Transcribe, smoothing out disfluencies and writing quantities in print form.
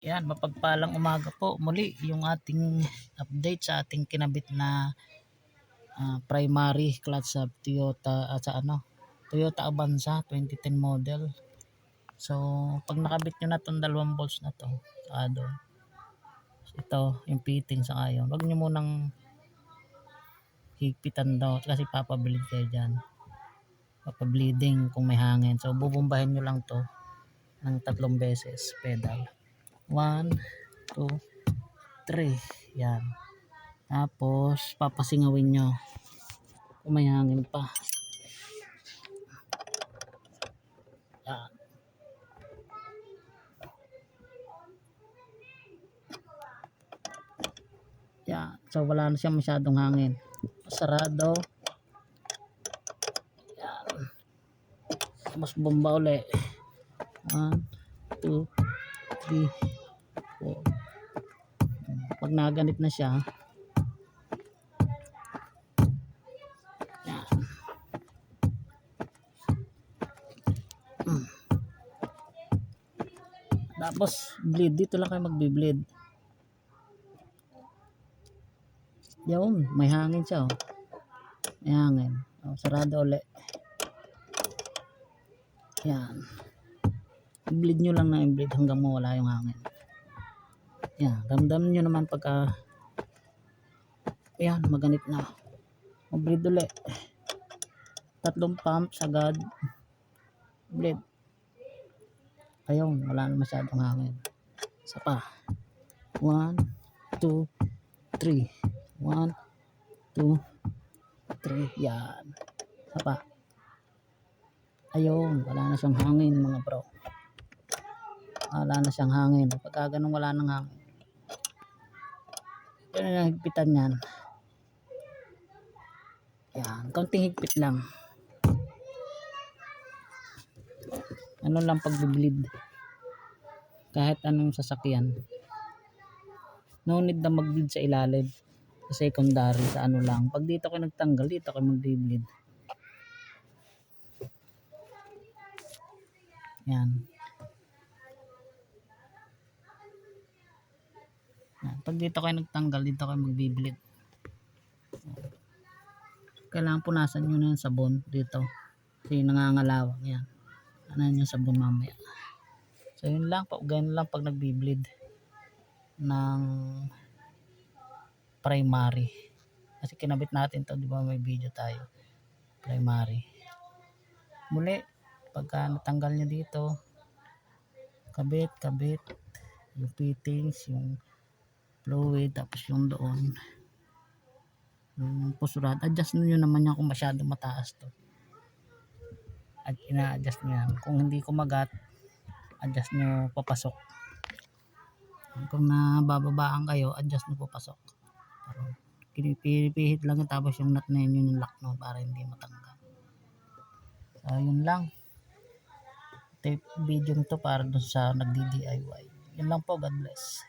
Yan, mapagpalang umaga po muli yung ating update sa ating kinabit na primary clutch sa Toyota at sa Toyota Avanza 2010 model. So, pag nakabit nyo na itong 2 bolts na to, ito yung fitting sa ngayon. Huwag nyo munang higpitan daw kasi papableed kayo dyan. Papableeding kung may hangin. So, bubumbahin nyo lang to ng 3 beses pedal. 1, 2, 3. Yan. Tapos, papasingawin nyo kung may hangin pa. Yan. Yan. So, wala na siyang masyadong hangin. Sarado. Yan. Mas bomba uli. 1, 2, 3, 4. Pag naganit na siya, yan. Tapos bleed, dito lang kayo magbi-bleed. Yun, may hangin siya oh. May hangin. Oh, sarado ulit. Yan. I-bleed nyo lang na i-bleed hanggang mawala yung hangin. Yan, ramdam nyo naman pagka yan, maganit na. Mag-bleed ulit. 3 pumps agad. Bleed. Ayun, wala na masyadong hangin. Isa pa. 1, 2, 3. 1, 2, 3. Yan. Isa pa. Ayun, wala na siyang hangin mga bro. Wala na siyang hangin. Pagka ganun wala nang hangin, yun na higpitan yan. Yan, kaunting higpit lang. Ano lang pag-bleed. Kahit anong sasakyan. No need na mag-bleed sa ilalim. Sa secondary, sa ano lang. Pag dito kayo nagtanggal, dito kayo mag-bleed. Yan. Pag dito kayo nagtanggal, dito kayo mag-bleed. Kailangan punasan nyo na yung sabon dito. Kasi nangangalawang yan. Ano yung sabon mamaya. So yun lang. Ganyan lang pag nagbi-bleed ng primary. Kasi kinabit natin to, di ba may video tayo. Primary. Muli, pagka natanggal nyo dito, kabit. Yung fittings, yung fluid, tapos yung doon. Yung pusurat, adjust nyo naman yan kung masyado mataas to. At ina-adjust nyo yan. Kung hindi kumagat, adjust nyo papasok. Kung nabababaan kayo, adjust nyo papasok. Pero pinipihit lang yun, tapos yung nut na yun yung lock no, para hindi matanggal. So yun lang. Ito yung video nito para dun sa nagdi-DIY. Yun lang po, God bless.